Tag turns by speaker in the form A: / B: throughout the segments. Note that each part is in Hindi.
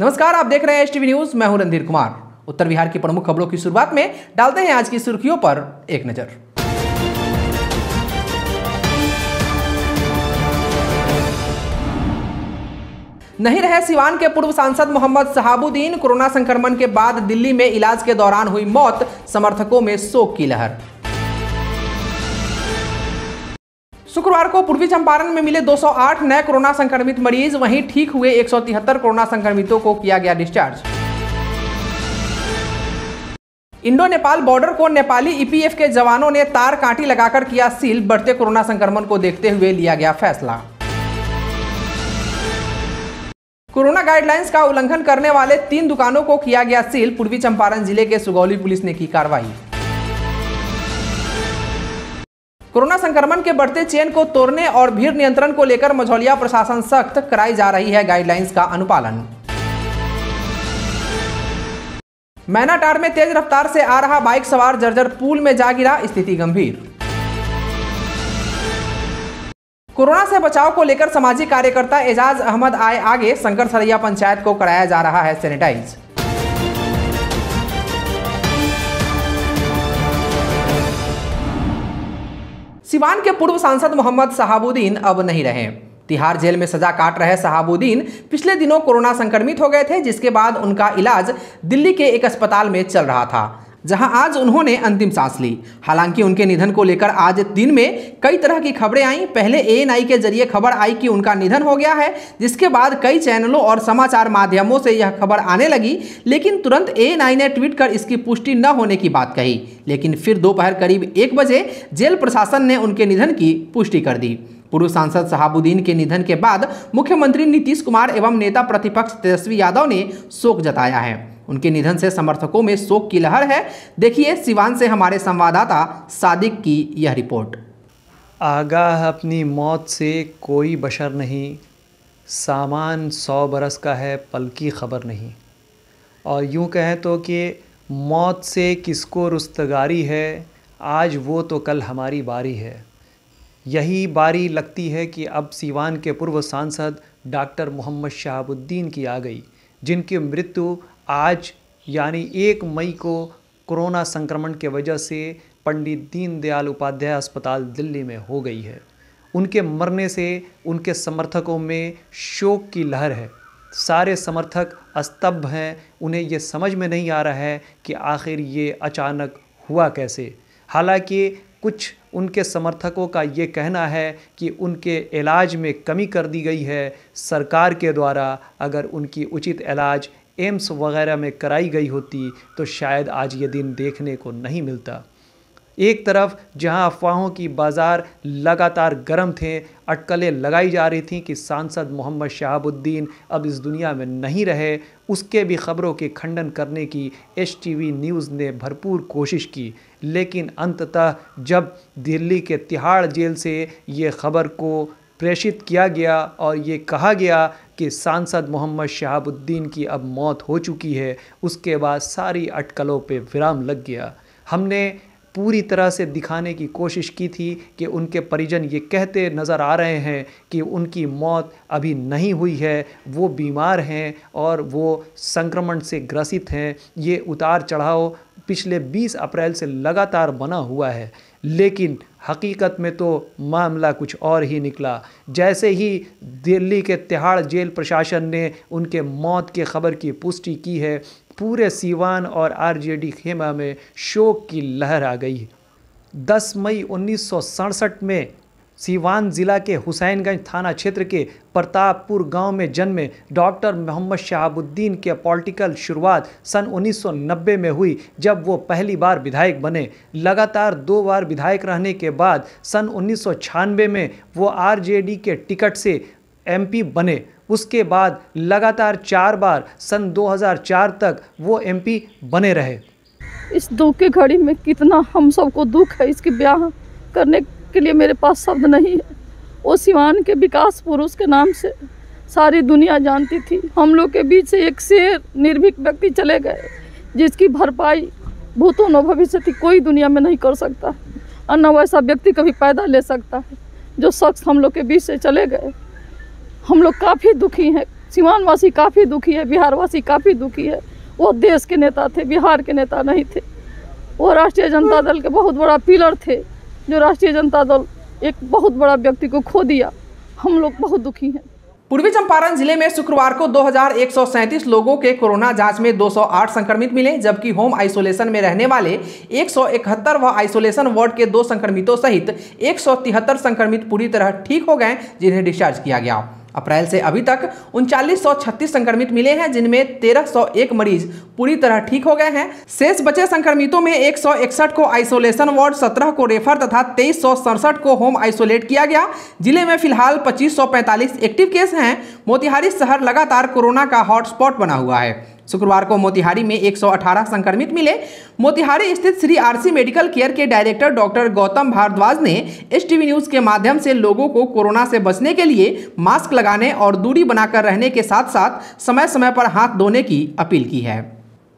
A: नमस्कार, आप देख रहे हैं HTV न्यूज। मैं हूं रणधीर कुमार। उत्तर बिहार की प्रमुख खबरों की शुरुआत में डालते हैं आज की सुर्खियों पर एक नजर। नहीं रहे सिवान के पूर्व सांसद मोहम्मद शहाबुद्दीन। कोरोना संक्रमण के बाद दिल्ली में इलाज के दौरान हुई मौत, समर्थकों में शोक की लहर। शुक्रवार को पूर्वी चंपारण में मिले 208 नए कोरोना संक्रमित मरीज, वहीं ठीक हुए 173 कोरोना संक्रमितों को किया गया डिस्चार्ज। इंडो नेपाल बॉर्डर को नेपाली EPF के जवानों ने तार कांटी लगाकर किया सील। बढ़ते कोरोना संक्रमण को देखते हुए लिया गया फैसला। कोरोना गाइडलाइंस का उल्लंघन करने वाले 3 दुकानों को किया गया सील। पूर्वी चंपारण जिले के सुगौली पुलिस ने की कार्रवाई। कोरोना संक्रमण के बढ़ते चेन को तोड़ने और भीड़ नियंत्रण को लेकर मझौलिया प्रशासन सख्त, कराई जा रही है गाइडलाइंस का अनुपालन। मैनाटार में तेज रफ्तार से आ रहा बाइक सवार जर्जर पुल में जा गिरा, स्थिति गंभीर। कोरोना से बचाव को लेकर सामाजिक कार्यकर्ता एजाज अहमद आए आगे, शंकर सरैया पंचायत को कराया जा रहा है सैनिटाइज। सिवान के पूर्व सांसद मोहम्मद शहाबुद्दीन अब नहीं रहे। तिहाड़ जेल में सजा काट रहे शहाबुद्दीन पिछले दिनों कोरोना संक्रमित हो गए थे, जिसके बाद उनका इलाज दिल्ली के एक अस्पताल में चल रहा था, जहां आज उन्होंने अंतिम सांस ली। हालांकि उनके निधन को लेकर आज दिन में कई तरह की खबरें आईं। पहले ANI के जरिए खबर आई कि उनका निधन हो गया है, जिसके बाद कई चैनलों और समाचार माध्यमों से यह खबर आने लगी, लेकिन तुरंत ANI ने ट्वीट कर इसकी पुष्टि न होने की बात कही। लेकिन फिर दोपहर करीब 1 बजे जेल प्रशासन ने उनके निधन की पुष्टि कर दी। पूर्व सांसद शहाबुद्दीन के निधन के बाद मुख्यमंत्री नीतीश कुमार एवं नेता प्रतिपक्ष तेजस्वी यादव ने शोक जताया है। उनके निधन से समर्थकों में शोक की लहर है। देखिए सिवान से हमारे संवाददाता सादिक की यह रिपोर्ट।
B: आगाह अपनी मौत से कोई बशर नहीं, सामान 100 बरस का है, पल की खबर नहीं। और यूं कहें तो कि मौत से किसको रुस्तगारी है, आज वो तो कल हमारी बारी है। यही बारी लगती है कि अब सिवान के पूर्व सांसद डॉक्टर मोहम्मद शहाबुद्दीन की आ गई, जिनकी मृत्यु आज यानी 1 मई को कोरोना संक्रमण के वजह से पंडित दीनदयाल उपाध्याय अस्पताल दिल्ली में हो गई है। उनके मरने से उनके समर्थकों में शोक की लहर है। सारे समर्थक स्तब्ध हैं। उन्हें ये समझ में नहीं आ रहा है कि आखिर ये अचानक हुआ कैसे। हालांकि कुछ उनके समर्थकों का ये कहना है कि उनके इलाज में कमी कर दी गई है सरकार के द्वारा। अगर उनकी उचित इलाज एम्स वगैरह में कराई गई होती तो शायद आज ये दिन देखने को नहीं मिलता। एक तरफ जहां अफवाहों की बाज़ार लगातार गर्म थे, अटकलें लगाई जा रही थीं कि सांसद मोहम्मद शहाबुद्दीन अब इस दुनिया में नहीं रहे, उसके भी खबरों के खंडन करने की HTV न्यूज़ ने भरपूर कोशिश की। लेकिन अंततः जब दिल्ली के तिहाड़ जेल से ये खबर को प्रेषित किया गया और ये कहा गया कि सांसद मोहम्मद शहाबुद्दीन की अब मौत हो चुकी है, उसके बाद सारी अटकलों पे विराम लग गया। हमने पूरी तरह से दिखाने की कोशिश की थी कि उनके परिजन ये कहते नज़र आ रहे हैं कि उनकी मौत अभी नहीं हुई है, वो बीमार हैं और वो संक्रमण से ग्रसित हैं। ये उतार चढ़ाव पिछले 20 अप्रैल से लगातार बना हुआ है, लेकिन हकीकत में तो मामला कुछ और ही निकला। जैसे ही दिल्ली के तिहाड़ जेल प्रशासन ने उनके मौत के खबर की पुष्टि की है, पूरे सिवान और RJD खेमा में शोक की लहर आ गई। 10 मई 1967 में सिवान ज़िला के हुसैनगंज थाना क्षेत्र के प्रतापपुर गांव में जन्मे डॉक्टर मोहम्मद शहाबुद्दीन के पॉलिटिकल शुरुआत सन 1990 में हुई, जब वो पहली बार विधायक बने। लगातार 2 बार विधायक रहने के बाद सन 1996 में वो RJD के टिकट से MP बने। उसके बाद लगातार 4 बार सन 2004 तक वो MP बने रहे।
C: इस दुख की घड़ी में कितना हम सबको दुख है, इसकी बयान करने के लिए मेरे पास शब्द नहीं है। वो सिवान के विकास पुरुष के नाम से सारी दुनिया जानती थी। हम लोग के बीच से एक शेर निर्भीक व्यक्ति चले गए, जिसकी भरपाई भूतों न भविष्य कोई दुनिया में नहीं कर सकता और न वैसा व्यक्ति कभी पैदा ले सकता है। जो शख्स हम लोग के बीच से चले गए, हम लोग काफ़ी दुखी हैं। सीवान वासी काफ़ी दुखी है, बिहार वासी काफ़ी दुखी है। वो देश के नेता थे, बिहार के नेता नहीं थे। वो राष्ट्रीय जनता दल के बहुत बड़ा पिलर थे, जो राष्ट्रीय जनता दल एक बहुत बड़ा व्यक्ति को खो दिया। हम लोग बहुत दुखी हैं।
A: पूर्वी चंपारण जिले में शुक्रवार को 2137 लोगों के कोरोना जांच में 208 संक्रमित मिले, जबकि होम आइसोलेशन में रहने वाले 171 व आइसोलेशन वार्ड के 2 संक्रमितों सहित 173 संक्रमित पूरी तरह ठीक हो गए, जिन्हें डिस्चार्ज किया गया। अप्रैल से अभी तक 3936 संक्रमित मिले हैं, जिनमें 1301 मरीज पूरी तरह ठीक हो गए हैं। शेष बचे संक्रमितों में 161 को आइसोलेशन वार्ड, 17 को रेफर तथा 2367 को होम आइसोलेट किया गया। जिले में फिलहाल 2545 एक्टिव केस हैं। मोतिहारी शहर लगातार कोरोना का हॉटस्पॉट बना हुआ है। शुक्रवार को मोतिहारी में 118 संक्रमित मिले। मोतिहारी स्थित श्री आरसी मेडिकल केयर के डायरेक्टर डॉक्टर गौतम भारद्वाज ने एसटीवी न्यूज के माध्यम से लोगों को कोरोना से बचने के लिए मास्क लगाने और दूरी बनाकर रहने के साथ साथ समय समय पर हाथ धोने की अपील की है।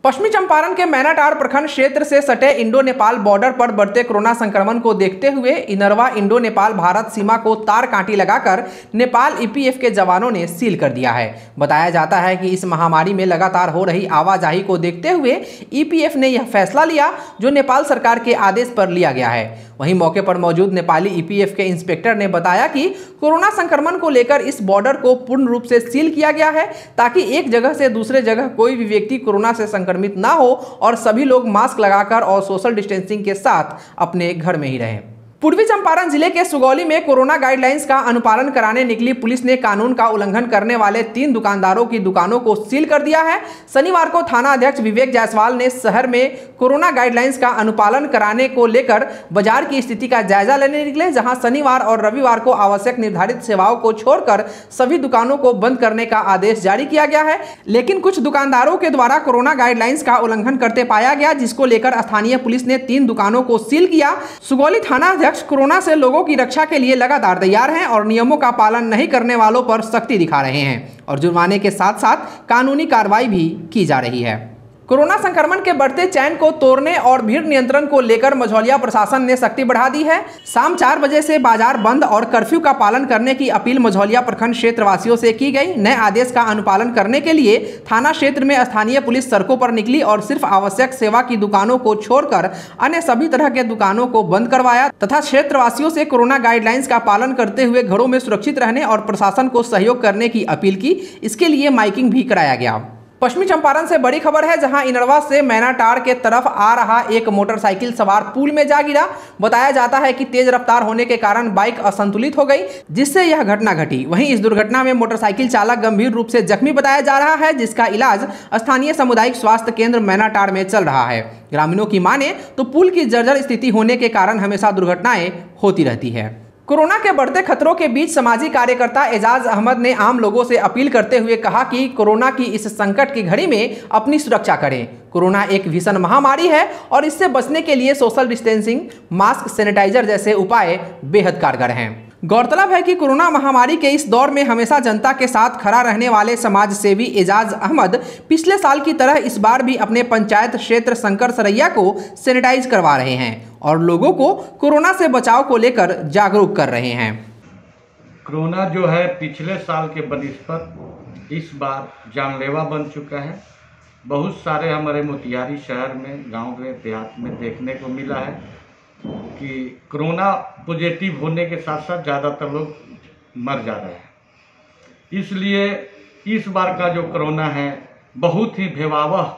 A: पश्चिमी चंपारण के मैनाटार प्रखंड क्षेत्र से सटे इंडो नेपाल बॉर्डर पर बढ़ते कोरोना संक्रमण को देखते हुए इनरवा इंडो नेपाल भारत सीमा को तार कांटी लगाकर नेपाल ईपीएफ के जवानों ने सील कर दिया है। बताया जाता है कि इस महामारी में लगातार हो रही आवाजाही को देखते हुए ईपीएफ ने यह फैसला लिया, जो नेपाल सरकार के आदेश पर लिया गया है। वहीं मौके पर मौजूद नेपाली ईपीएफ के इंस्पेक्टर ने बताया कि कोरोना संक्रमण को लेकर इस बॉर्डर को पूर्ण रूप से सील किया गया है, ताकि एक जगह से दूसरे जगह कोई भी व्यक्ति कोरोना से संक्रमित ना हो और सभी लोग मास्क लगाकर और सोशल डिस्टेंसिंग के साथ अपने घर में ही रहें। पूर्वी चंपारण जिले के सुगौली में कोरोना गाइडलाइंस का अनुपालन कराने निकली पुलिस ने कानून का उल्लंघन करने वाले 3 दुकानदारों की दुकानों को सील कर दिया है। शनिवार को थाना अध्यक्ष विवेक जायसवाल ने शहर में कोरोना गाइडलाइंस का अनुपालन कराने को लेकर बाजार की स्थिति का जायजा लेने निकले, जहां शनिवार और रविवार को आवश्यक निर्धारित सेवाओं को छोड़कर सभी दुकानों को बंद करने का आदेश जारी किया गया है। लेकिन कुछ दुकानदारों के द्वारा कोरोना गाइडलाइंस का उल्लंघन करते पाया गया, जिसको लेकर स्थानीय पुलिस ने 3 दुकानों को सील किया। सुगौली थाना अध्यक्ष कोरोना से लोगों की रक्षा के लिए लगातार तैयार हैं और नियमों का पालन नहीं करने वालों पर सख्ती दिखा रहे हैं और जुर्माने के साथ साथ कानूनी कार्रवाई भी की जा रही है। कोरोना संक्रमण के बढ़ते चैन को तोड़ने और भीड़ नियंत्रण को लेकर मझौलिया प्रशासन ने सख्ती बढ़ा दी है। शाम 4 बजे से बाजार बंद और कर्फ्यू का पालन करने की अपील मझौलिया प्रखंड क्षेत्रवासियों से की गई। नए आदेश का अनुपालन करने के लिए थाना क्षेत्र में स्थानीय पुलिस सड़कों पर निकली और सिर्फ आवश्यक सेवा की दुकानों को छोड़कर अन्य सभी तरह के दुकानों को बंद करवाया तथा क्षेत्रवासियों से कोरोना गाइडलाइंस का पालन करते हुए घरों में सुरक्षित रहने और प्रशासन को सहयोग करने की अपील की। इसके लिए माइकिंग भी कराया गया। पश्चिमी चंपारण से बड़ी खबर है, जहां इनरवा से मैनाटार के तरफ आ रहा एक मोटरसाइकिल सवार पुल में जा गिरा। बताया जाता है कि तेज रफ्तार होने के कारण बाइक असंतुलित हो गई, जिससे यह घटना घटी। वहीं इस दुर्घटना में मोटरसाइकिल चालक गंभीर रूप से जख्मी बताया जा रहा है, जिसका इलाज स्थानीय सामुदायिक स्वास्थ्य केंद्र मैनाटार में चल रहा है। ग्रामीणों की माने तो पुल की जर्जर स्थिति होने के कारण हमेशा दुर्घटनाएं होती रहती है। कोरोना के बढ़ते खतरों के बीच सामाजिक कार्यकर्ता एजाज अहमद ने आम लोगों से अपील करते हुए कहा कि कोरोना की इस संकट की घड़ी में अपनी सुरक्षा करें। कोरोना एक भीषण महामारी है और इससे बचने के लिए सोशल डिस्टेंसिंग, मास्क, सैनिटाइजर जैसे उपाय बेहद कारगर हैं। गौरतलब है कि कोरोना महामारी के इस दौर में हमेशा जनता के साथ खड़ा रहने वाले समाज सेवी एजाज अहमद पिछले साल की तरह इस बार भी अपने पंचायत क्षेत्र शंकर सरैया को सैनिटाइज करवा रहे हैं और लोगों को कोरोना से बचाव को लेकर जागरूक कर रहे हैं।
D: कोरोना जो है पिछले साल के बनिस्पत इस बार जानलेवा बन चुका है। बहुत सारे हमारे मोतिहारी शहर में, गांव में, देहात में देखने को मिला है कि कोरोना पॉजिटिव होने के साथ साथ ज़्यादातर लोग मर जा रहे हैं। इसलिए इस बार का जो कोरोना है बहुत ही भयावह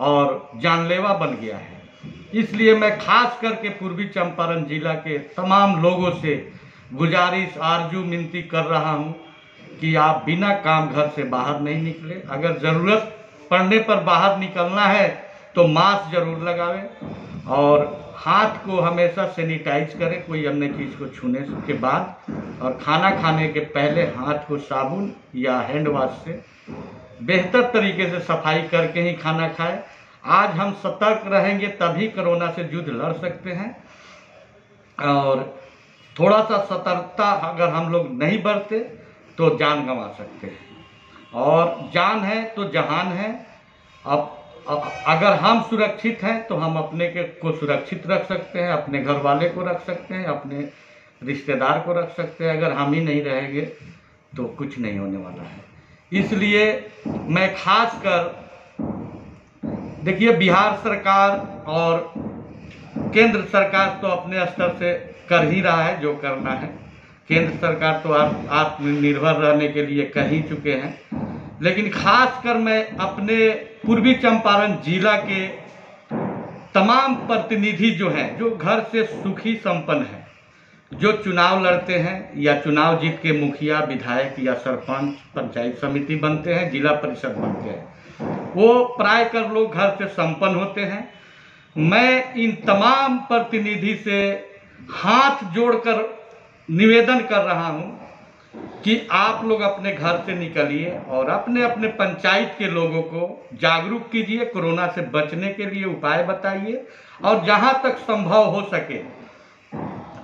D: और जानलेवा बन गया है। इसलिए मैं खास करके पूर्वी चंपारण जिला के तमाम लोगों से गुजारिश, आरजू, विनती कर रहा हूं कि आप बिना काम घर से बाहर नहीं निकले। अगर ज़रूरत पड़ने पर बाहर निकलना है तो मास्क जरूर लगावें और हाथ को हमेशा सैनिटाइज करें कोई अन्य चीज़ को छूने के बाद, और खाना खाने के पहले हाथ को साबुन या हैंड वॉश से बेहतर तरीके से सफाई करके ही खाना खाएं। आज हम सतर्क रहेंगे तभी कोरोना से युद्ध लड़ सकते हैं और थोड़ा सा सतर्कता अगर हम लोग नहीं बरते तो जान गंवा सकते हैं और जान है तो जहान है। अब अगर हम सुरक्षित हैं तो हम अपने को सुरक्षित रख सकते हैं, अपने घर वाले को रख सकते हैं, अपने रिश्तेदार को रख सकते हैं। अगर हम ही नहीं रहेंगे तो कुछ नहीं होने वाला है। इसलिए मैं खास कर देखिए, बिहार सरकार और केंद्र सरकार तो अपने स्तर से कर ही रहा है जो करना है। केंद्र सरकार तो आत्मनिर्भर रहने के लिए कह ही चुके हैं, लेकिन खासकर मैं अपने पूर्वी चंपारण जिला के तमाम प्रतिनिधि जो हैं, जो घर से सुखी संपन्न हैं, जो चुनाव लड़ते हैं या चुनाव जीत के मुखिया, विधायक या सरपंच, पंचायत समिति बनते हैं, जिला परिषद बनते हैं, वो प्राय कर लोग घर से संपन्न होते हैं। मैं इन तमाम प्रतिनिधि से हाथ जोड़कर निवेदन कर रहा हूं कि आप लोग अपने घर से निकलिए और अपने अपने पंचायत के लोगों को जागरूक कीजिए, कोरोना से बचने के लिए उपाय बताइए और जहां तक संभव हो सके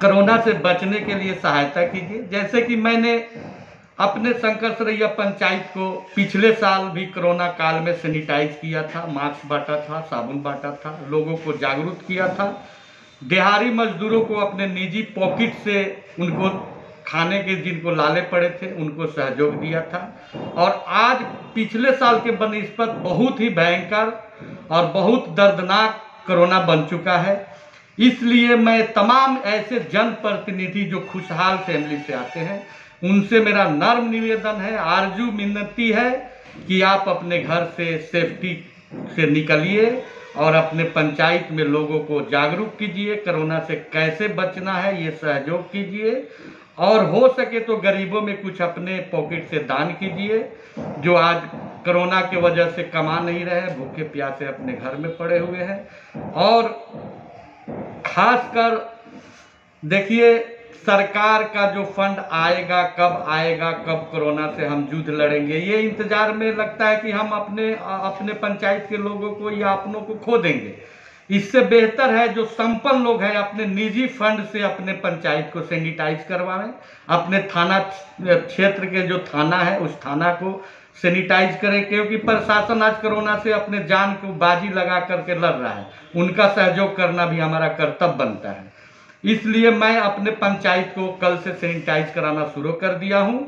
D: कोरोना से बचने के लिए सहायता कीजिए। जैसे कि मैंने अपने शंकरसरैया पंचायत को पिछले साल भी कोरोना काल में सैनिटाइज किया था, मास्क बांटा था, साबुन बांटा था, लोगों को जागरूक किया था। दिहाड़ी मजदूरों को अपने निजी पॉकेट से उनको खाने के जिनको लाले पड़े थे उनको सहयोग दिया था। और आज पिछले साल के बनिस्बत बहुत ही भयंकर और बहुत दर्दनाक कोरोना बन चुका है। इसलिए मैं तमाम ऐसे जनप्रतिनिधि जो खुशहाल फैमिली से आते हैं उनसे मेरा नर्म निवेदन है, आरजू मिन्नती है कि आप अपने घर से सेफ्टी से निकलिए और अपने पंचायत में लोगों को जागरूक कीजिए, कोरोना से कैसे बचना है ये सहयोग कीजिए और हो सके तो गरीबों में कुछ अपने पॉकेट से दान कीजिए, जो आज कोरोना के वजह से कमा नहीं रहे, भूखे प्यासे अपने घर में पड़े हुए हैं। और खासकर देखिए, सरकार का जो फंड आएगा, कब कोरोना से हम युद्ध लड़ेंगे, ये इंतजार में लगता है कि हम अपने पंचायत के लोगों को या अपनों को खो देंगे। इससे बेहतर है जो संपन्न लोग हैं अपने निजी फंड से अपने पंचायत को सैनिटाइज करवाएं, अपने थाना क्षेत्र के जो थाना है उस थाना को सैनिटाइज करें, क्योंकि प्रशासन आज कोरोना से अपने जान को बाजी लगा करके लड़ रहा है, उनका सहयोग करना भी हमारा कर्तव्य बनता है। इसलिए मैं अपने पंचायत को कल से सैनिटाइज कराना शुरू कर दिया हूं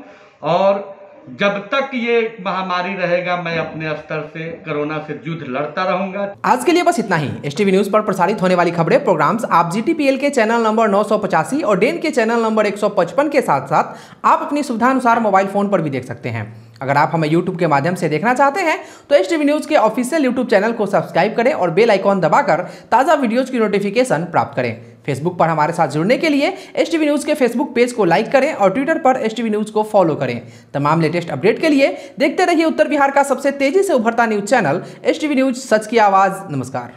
D: और जब तक ये महामारी रहेगा मैं अपने स्तर से कोरोना से युद्ध लड़ता रहूंगा।
A: आज के लिए बस इतना ही। एसटीवी न्यूज पर प्रसारित होने वाली खबरें, प्रोग्राम्स आप जीटीपीएल के चैनल नंबर 985 और डेन के चैनल नंबर 155 के साथ साथ आप अपनी सुविधानुसार मोबाइल फोन पर भी देख सकते हैं। अगर आप हमें यूट्यूब के माध्यम से देखना चाहते हैं तो एसटीवी न्यूज के ऑफिशियल यूट्यूब चैनल को सब्सक्राइब करें और बेल आइकॉन दबाकर ताज़ा वीडियोज की नोटिफिकेशन प्राप्त करें। फेसबुक पर हमारे साथ जुड़ने के लिए एसटीवी न्यूज के फेसबुक पेज को लाइक करें और ट्विटर पर एसटीवी न्यूज को फॉलो करें। तमाम लेटेस्ट अपडेट के लिए देखते रहिए उत्तर बिहार का सबसे तेजी से उभरता न्यूज चैनल एसटीवी न्यूज, सच की आवाज। नमस्कार।